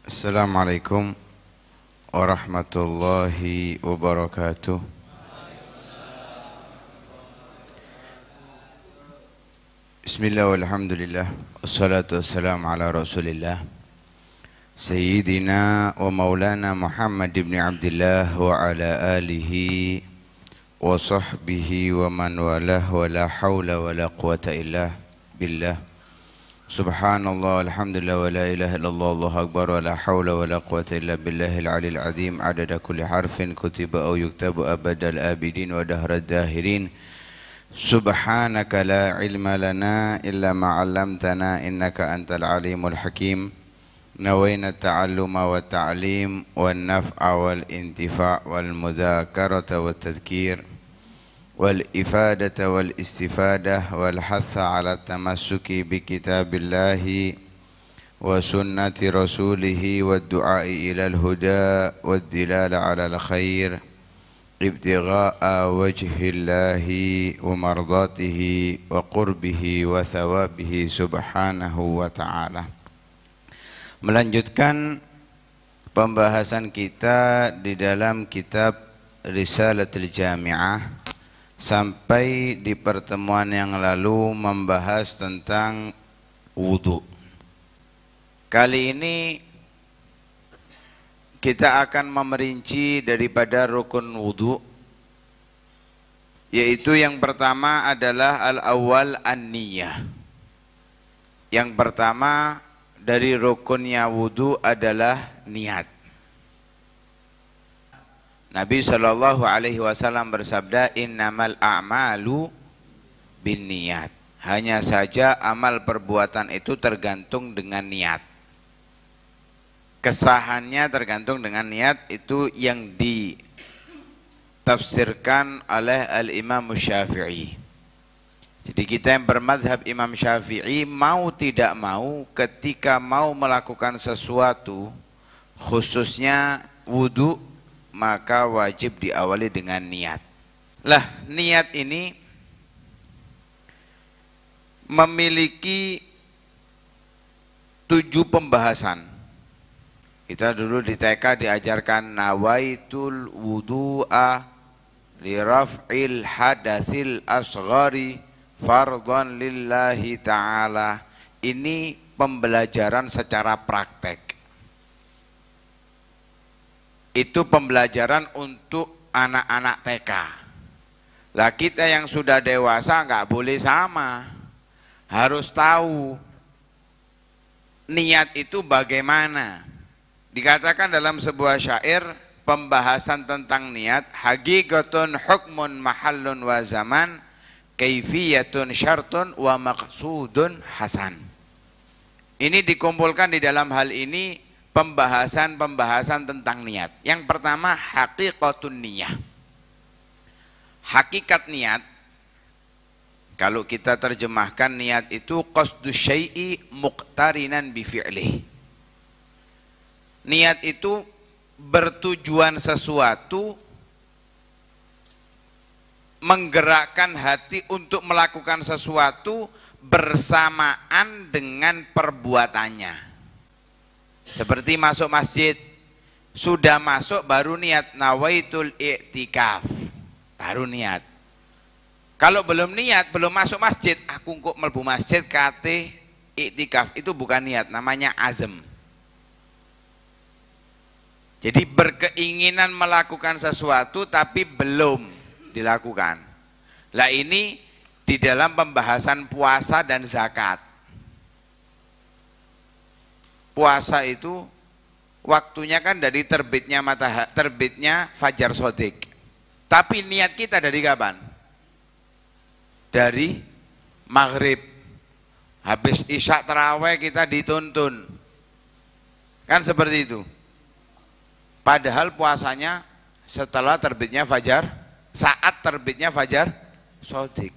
Assalamualaikum warahmatullahi wabarakatuh. Bismillah walhamdulillah wassalatu wassalamu ala rasulillah Sayyidina wa maulana Muhammad ibn Abdillah wa ala alihi wa sahbihi wa man walah wa la hawla wa la quwata illa billah. Subhanallah, alhamdulillah, wa la ilaha illallah, Allahu akbar, wa la hawla wa la quwata illa billahil alil azim. Adada kulli harfin kutiba au yuktabu abadal abidin wa dahrad dahirin. Subhanaka la ilma lana illa ma 'allamtana innaka antal alimul hakim. Nawayna ta'alluma wa ta'lim wa naf'a wal intifa' wal mudzakarata wa tadhkir والإفادة والاستفادة والحث على التمسك بكتاب الله وسنة رسوله والدعاء إلى الهدى والدلالة على الخير ابتغاء وجه الله ومرضاته وقربه وثوابه سبحانه وتعالى. Melanjutkan pembahasan kita di dalam kitab Risalatul Jami'ah, sampai di pertemuan yang lalu membahas tentang wudu. Kali ini kita akan memerinci daripada rukun wudu, yaitu yang pertama adalah al-awwal an-niyah. Yang pertama dari rukunnya wudu adalah niat. Nabi sallallahu alaihi wasallam bersabda, innamal a'malu binniyat. Hanya saja amal perbuatan itu tergantung dengan niat. Kesahannya tergantung dengan niat, itu yang ditafsirkan oleh al-Imam Syafi'i. Jadi kita yang bermadhab Imam Syafi'i, mau tidak mau ketika mau melakukan sesuatu, khususnya wudu, maka wajib diawali dengan niat. Lah, niat ini memiliki 7 pembahasan. Kita dulu di TK diajarkan nawaitul wudu'a li raf'il hadatsil asghari fardhan lillahi ta'ala. Ini pembelajaran secara praktek. Itu pembelajaran untuk anak-anak TK. Lah kita yang sudah dewasa nggak boleh sama. Harus tahu niat itu bagaimana. Dikatakan dalam sebuah syair, pembahasan tentang niat, haqiqatun hukmun mahallun wa zaman, kaifiyatun syartun wa maqsudun hasan. Ini dikumpulkan di dalam hal ini pembahasan tentang niat. Yang pertama, haqiqatun niyah. Hakikat niat, kalau kita terjemahkan niat itu qasdus syai'i muqtarinan bi fi'lih. Niat itu bertujuan sesuatu, menggerakkan hati untuk melakukan sesuatu bersamaan dengan perbuatannya. Seperti masuk masjid, sudah masuk baru niat nawaitul i'tikaf, baru niat. Kalau belum niat, belum masuk masjid, aku kok mlebu masjid kate i'tikaf, itu bukan niat, namanya azam. Jadi berkeinginan melakukan sesuatu tapi belum dilakukan. Lah ini di dalam pembahasan puasa dan zakat. Puasa itu waktunya kan dari terbitnya terbitnya fajar shodiq. Tapi niat kita dari kapan? Dari maghrib. Habis isya taraweh kita dituntun. Kan seperti itu. Padahal puasanya setelah terbitnya fajar, saat terbitnya fajar shodiq.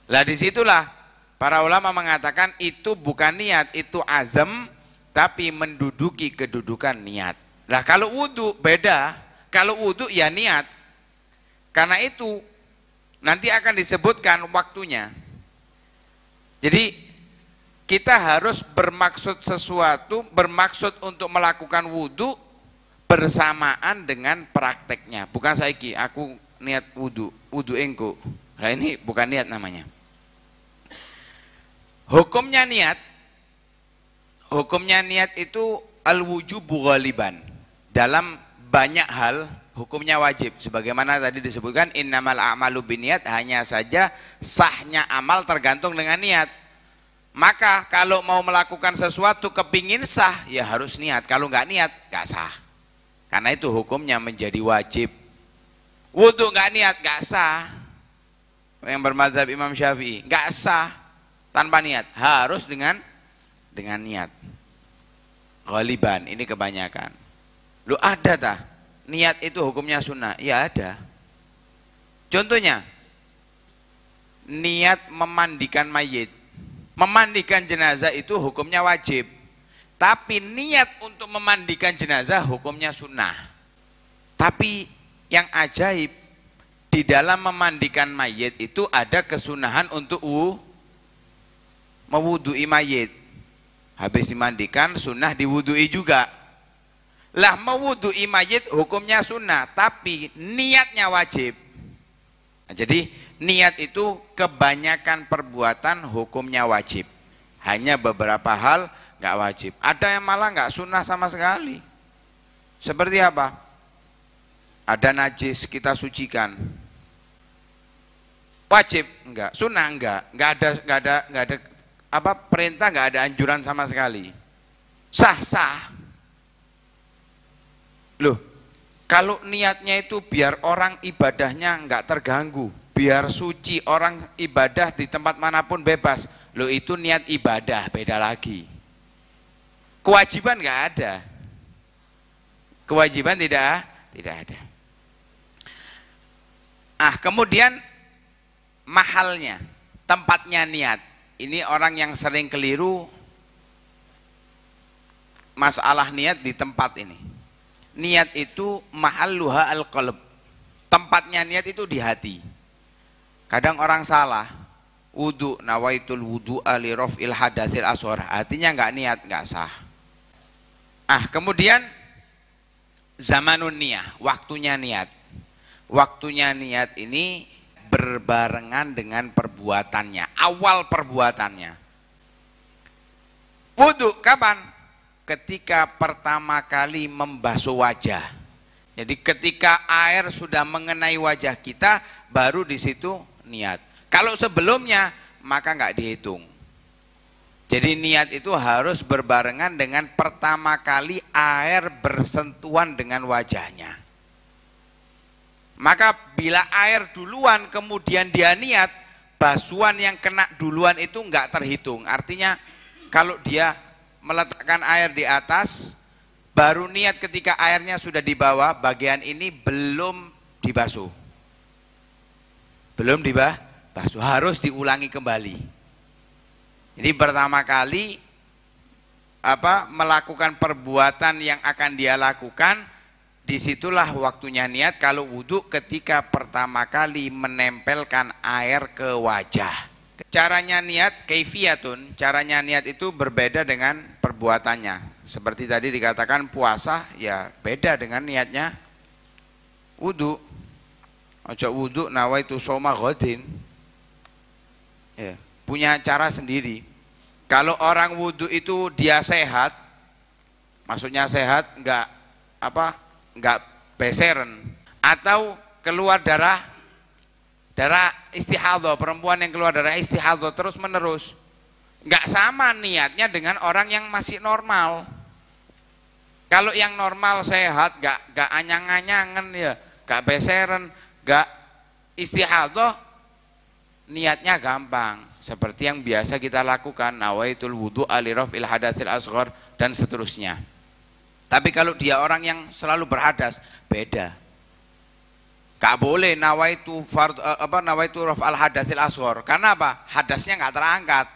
Lah disitulah para ulama mengatakan itu bukan niat, itu azam, tapi menduduki kedudukan niat. Nah kalau wudu beda, kalau wudu ya niat. Karena itu nanti akan disebutkan waktunya. Jadi kita harus bermaksud sesuatu, bermaksud untuk melakukan wudhu bersamaan dengan prakteknya. Bukan saiki aku niat wudhu engko. Nah ini bukan niat namanya. Hukumnya niat itu al-wujubu ghaliban. Dalam banyak hal hukumnya wajib. Sebagaimana tadi disebutkan innamal a'malu binniyat, hanya saja sahnya amal tergantung dengan niat. Maka kalau mau melakukan sesuatu kepingin sah ya harus niat. Kalau nggak niat nggak sah. Karena itu hukumnya menjadi wajib. Wudhu nggak niat nggak sah. Yang bermadzhab Imam Syafi'i nggak sah tanpa niat. Harus dengan niat. Ghaliban, ini kebanyakan. Lu ada tah? Niat itu hukumnya sunnah? Ya ada. Contohnya, niat memandikan mayit. Memandikan jenazah itu hukumnya wajib. Tapi niat untuk memandikan jenazah hukumnya sunnah. Tapi yang ajaib, di dalam memandikan mayit itu ada kesunahan untuk mewudui mayit. Habis dimandikan sunnah diwudui juga. Lah mewudui mayit hukumnya sunnah, tapi niatnya wajib. Nah, jadi niat itu kebanyakan perbuatan hukumnya wajib. Hanya beberapa hal nggak wajib. Ada yang malah nggak sunnah sama sekali. Seperti apa? Ada najis kita sucikan. Wajib enggak, sunnah enggak ada apa perintah, nggak ada anjuran sama sekali. Sah. Loh, kalau niatnya itu biar orang ibadahnya nggak terganggu, biar suci, orang ibadah di tempat manapun bebas. Loh, itu niat ibadah, beda lagi. Kewajiban nggak ada. Kewajiban tidak ada. Kemudian mahalnya, tempatnya niat. Ini orang yang sering keliru masalah niat di tempat ini. Niat itu mahalluha al-qalb. Tempatnya niat itu di hati. Kadang orang salah. Wudu, nawaitul wudu'a li raf'il hadatsil asghar. Artinya enggak niat, enggak sah. Kemudian zamanun niyah, waktunya niat. Waktunya niat ini berbarengan dengan perbuatannya, awal perbuatannya. Wudu kapan? Ketika pertama kali membasuh wajah. Jadi ketika air sudah mengenai wajah kita, baru di situ niat. Kalau sebelumnya maka nggak dihitung. Jadi niat itu harus berbarengan dengan pertama kali air bersentuhan dengan wajahnya. Maka bila air duluan kemudian dia niat, basuhan yang kena duluan itu nggak terhitung. Artinya kalau dia meletakkan air di atas, baru niat ketika airnya sudah di bawah, bagian ini belum dibasuh. Belum dibasuh, harus diulangi kembali. Jadi pertama kali melakukan perbuatan yang akan dia lakukan, disitulah waktunya niat. Kalau wudhu ketika pertama kali menempelkan air ke wajah. Caranya niat kaifiyatun, caranya niat itu berbeda dengan perbuatannya. Seperti tadi dikatakan puasa, ya beda dengan niatnya wudhu. Ojo wudhu nawaitu shoma ghadin. Ya, punya cara sendiri. Kalau orang wudhu itu dia sehat, maksudnya sehat, enggak beseren, atau keluar darah istihadhah, perempuan yang keluar darah istihadhah terus menerus, nggak sama niatnya dengan orang yang masih normal. Kalau yang normal sehat, nggak anyang-anyangan ya, nggak beseren, nggak istihadhah, niatnya gampang. Seperti yang biasa kita lakukan, nawaitul wudu'a li raf'il hadatsil asghar dan seterusnya. Tapi kalau dia orang yang selalu berhadas, beda. Gak boleh nawaitu raf'al hadatsil asghar. Karena apa? Hadasnya nggak terangkat.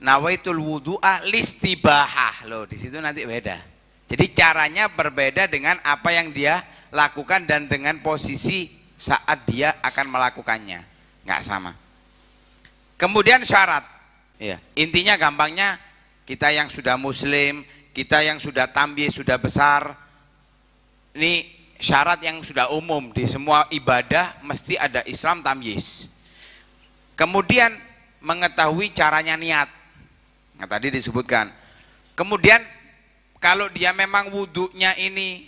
Nawaitul wudu'a listibahah. Loh, di situ nanti beda. Jadi caranya berbeda dengan apa yang dia lakukan dan dengan posisi saat dia akan melakukannya. Nggak sama. Kemudian syarat. Ya, intinya gampangnya kita yang sudah muslim, kita yang sudah tamyiz, sudah besar, ini syarat yang sudah umum di semua ibadah mesti ada Islam tamyiz. Kemudian mengetahui caranya niat. Nah, tadi disebutkan. Kemudian kalau dia memang wudhunya ini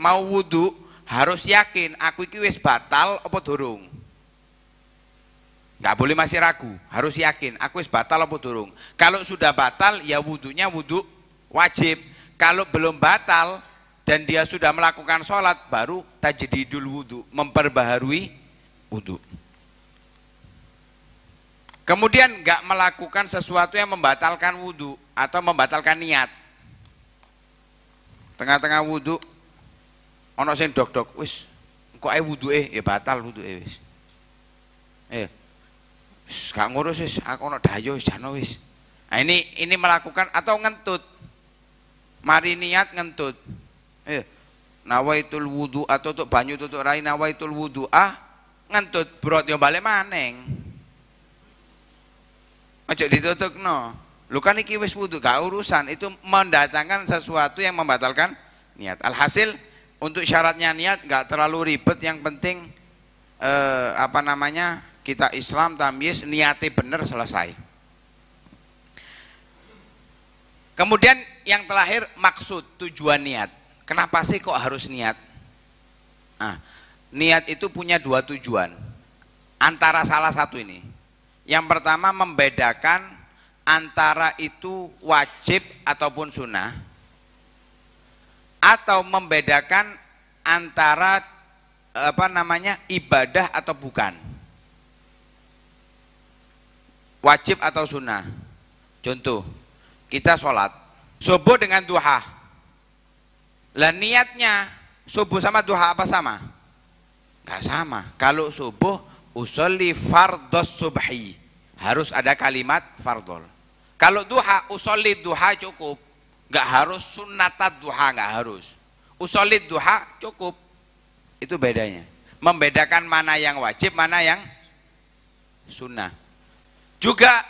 mau wudhu harus yakin aku iki wis batal apa durung. Nggak boleh masih ragu, harus yakin aku wis batal apa durung. Kalau sudah batal ya wudhunya wudhu wajib. Kalau belum batal dan dia sudah melakukan sholat baru tajdidul wudhu, memperbaharui wudhu. Kemudian nggak melakukan sesuatu yang membatalkan wudhu atau membatalkan niat. Tengah-tengah wudhu ono sing dok-dok wis kok wudhuke ya batal wudhuke wis. Gak ngurus wis, aku ono dayo wis jano wis. Nah, ini melakukan atau ngentut. Mari niat ngentut. Nawaitul wudu atau untuk banyu tutuk rai nawaitul wudu ngentut brot yo balik maneng. Ojo ditutupno. Lu kan iki wis wudu gak urusan, itu mendatangkan sesuatu yang membatalkan niat. Alhasil untuk syaratnya niat gak terlalu ribet, yang penting kita Islam tamyiz niatnya bener selesai. Kemudian yang terakhir maksud, tujuan niat. Kenapa sih kok harus niat? Niat itu punya dua tujuan. Antara salah satu ini. Yang pertama membedakan antara itu wajib ataupun sunnah, atau membedakan antara ibadah atau bukan, wajib atau sunnah. Contoh, kita sholat subuh dengan duha. Lah niatnya subuh sama duha apa sama? Nggak sama. Kalau subuh usolli fardhos subhi, harus ada kalimat fardhol. Kalau duha usolli duha cukup, nggak harus sunnatat duha, nggak harus. Usolli duha cukup. Itu bedanya. Membedakan mana yang wajib, mana yang sunnah. Juga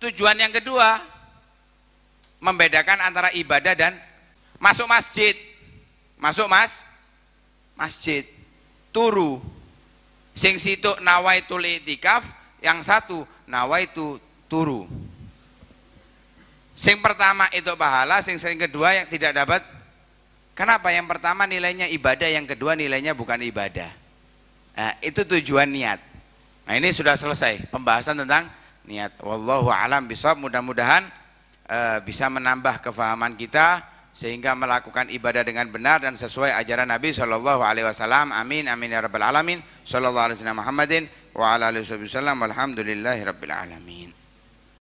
tujuan yang kedua membedakan antara ibadah dan masuk masjid. Masuk masjid turu. Sing situ nawaitul i'tikaf, yang satu nawaitu turu. Sing pertama itu pahala, sing kedua yang tidak dapat. Kenapa? Yang pertama nilainya ibadah, yang kedua nilainya bukan ibadah. Nah, itu tujuan niat. Nah, ini sudah selesai pembahasan tentang niat. Wallahu a'lam bishawab. Mudah-mudahan bisa menambah kefahaman kita sehingga melakukan ibadah dengan benar dan sesuai ajaran Nabi Shallallahu Alaihi Wasallam. Amin amin ya rabbal alamin. Sallallahu alaihi wasallam Muhammadin wa ala alihi wasallam. Walhamdulillahi rabbil alamin.